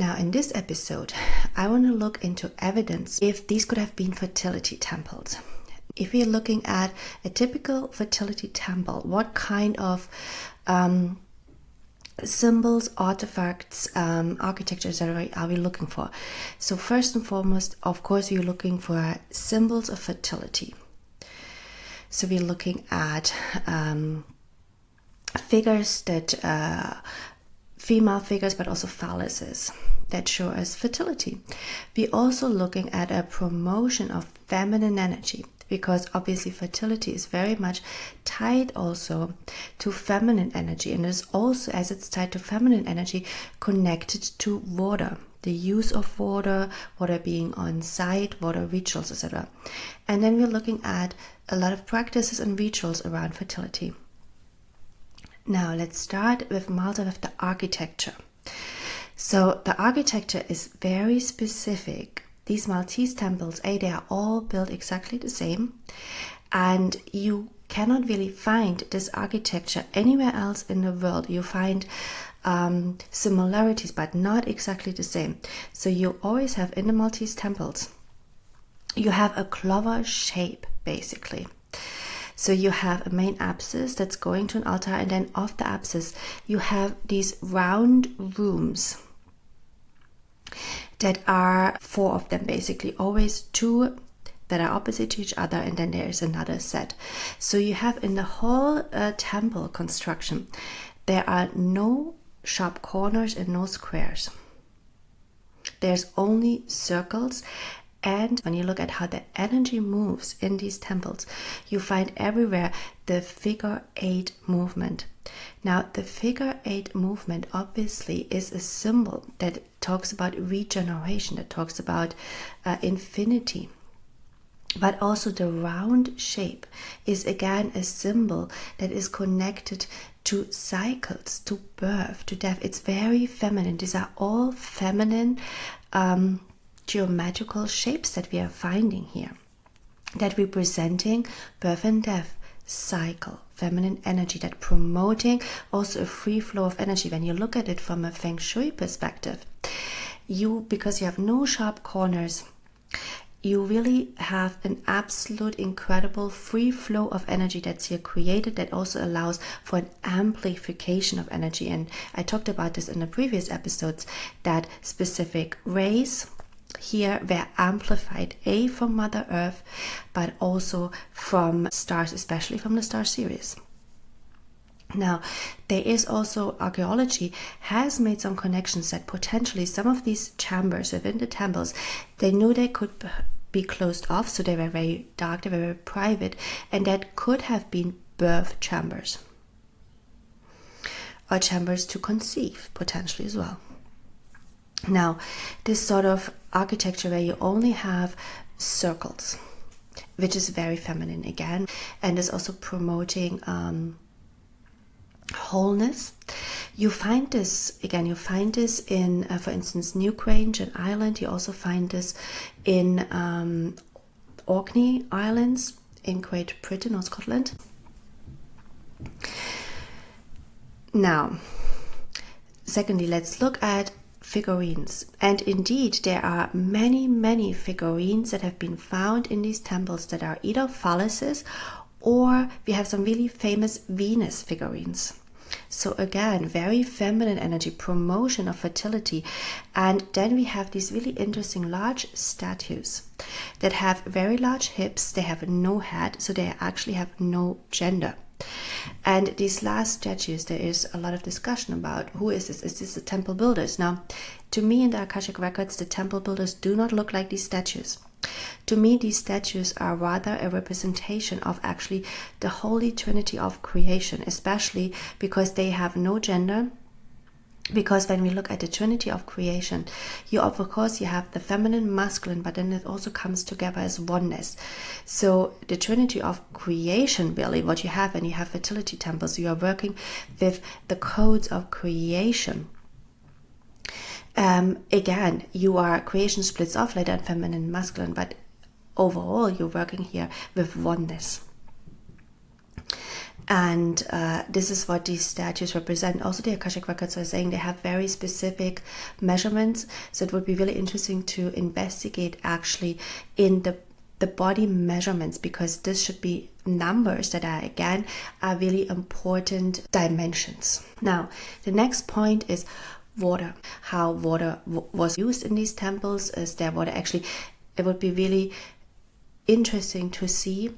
Now, in this episode, I want to look into evidence if these could have been fertility temples. If we're looking at a typical fertility temple, what kind of symbols, artifacts, architecture, etc. are we looking for? So first and foremost, of course, we're looking for symbols of fertility. So we're looking at figures that female figures, but also phalluses that show us fertility. We're also looking at a promotion of feminine energy, because obviously fertility is very much tied also to feminine energy, and is also, as it's tied to feminine energy, connected to water, the use of water, water being on site, water rituals, etc. And then we're looking at a lot of practices and rituals around fertility. Now let's start with Malta, with the architecture. So the architecture is very specific. These Maltese temples, they are all built exactly the same, and you cannot really find this architecture anywhere else in the world. You find similarities, but not exactly the same. So you always have in the Maltese temples, you have a clover shape basically. So you have a main apsis that's going to an altar, and then off the apsis you have these round rooms that are 4 of them basically, always 2 that are opposite to each other, and then there is another set. So you have in the whole temple construction, there are no sharp corners and no squares. There's only circles. And when you look at how the energy moves in these temples, you find everywhere the figure 8 movement. Now, the figure 8 movement obviously is a symbol that talks about regeneration, that talks about infinity. But also the round shape is again a symbol that is connected to cycles, to birth, to death. It's very feminine. These are all feminine geometrical shapes that we are finding here, that representing birth and death, cycle, feminine energy, that promoting also a free flow of energy. When you look at it from a feng shui perspective, because you have no sharp corners, you really have an absolute incredible free flow of energy that's here created, that also allows for an amplification of energy. And I talked about this in the previous episodes, that specific rays here were amplified, from Mother Earth, but also from stars, especially from the star series. Now, there is also archaeology has made some connections that potentially some of these chambers within the temples, they knew they could be closed off, so they were very dark, they were very private, and that could have been birth chambers, or chambers to conceive potentially as well. Now, this sort of architecture where you only have circles, which is very feminine again, and is also promoting wholeness. You find this in, for instance, Newgrange in Ireland. You also find this in Orkney Islands in Great Britain or Scotland. Now, secondly, let's look at figurines. And indeed, there are many figurines that have been found in these temples that are either phalluses, or we have some really famous Venus figurines. So again, very feminine energy, promotion of fertility. And then we have these really interesting large statues that have very large hips. They have no head, so they actually have no gender. And these last statues, there is a lot of discussion about who is this? Is this the temple builders? Now, to me in the Akashic records, the temple builders do not look like these statues. To me, these statues are rather a representation of actually the Holy Trinity of creation, especially because they have no gender. Because when we look at the Trinity of creation, you have the feminine, masculine, but then it also comes together as oneness. So the Trinity of creation, really, what you have when you have fertility temples, you are working with the codes of creation. Again, creation splits off later in feminine and masculine, but overall you're working here with oneness. And this is what these statues represent. Also, the Akashic records are saying they have very specific measurements, so it would be really interesting to investigate actually in the body measurements, because this should be numbers that are, again, are really important dimensions. Now, the next point is water. How water was used in these temples. Is there water? Actually, it would be really interesting to see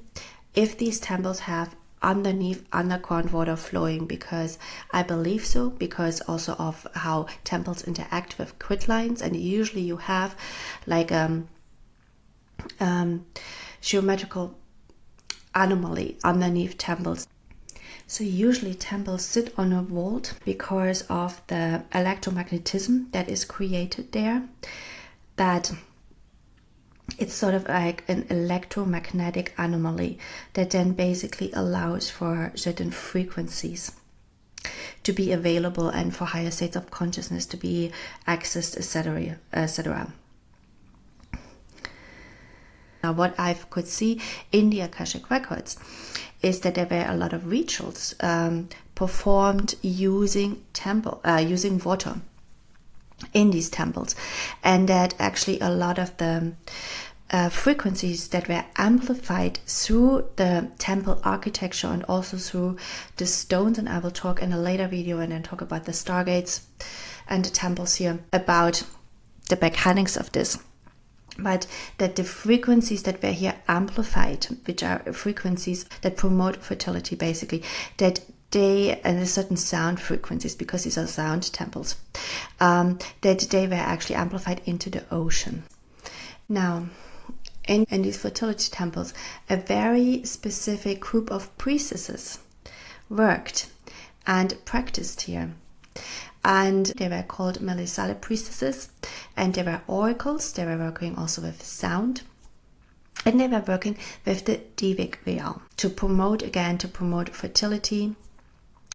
if these temples have underground water flowing, because I believe so, because also of how temples interact with grid lines, and usually you have like geometrical anomaly underneath temples. So usually temples sit on a vault because of the electromagnetism that is created there, that it's sort of like an electromagnetic anomaly that then basically allows for certain frequencies to be available and for higher states of consciousness to be accessed, etc., etc. Now, what I could see in the Akashic records is that there were a lot of rituals performed using water in these temples, and that actually a lot of the frequencies that were amplified through the temple architecture and also through the stones, and I will talk in a later video and then talk about the stargates and the temples here about the mechanics of this, but that the frequencies that were here amplified, which are frequencies that promote fertility basically, that they, and certain sound frequencies, because these are sound temples, that they were actually amplified into the ocean. Now, in these fertility temples, a very specific group of priestesses worked and practiced here. And they were called Megaliths priestesses, and they were oracles. They were working also with sound, and they were working with the Devic realm to promote fertility,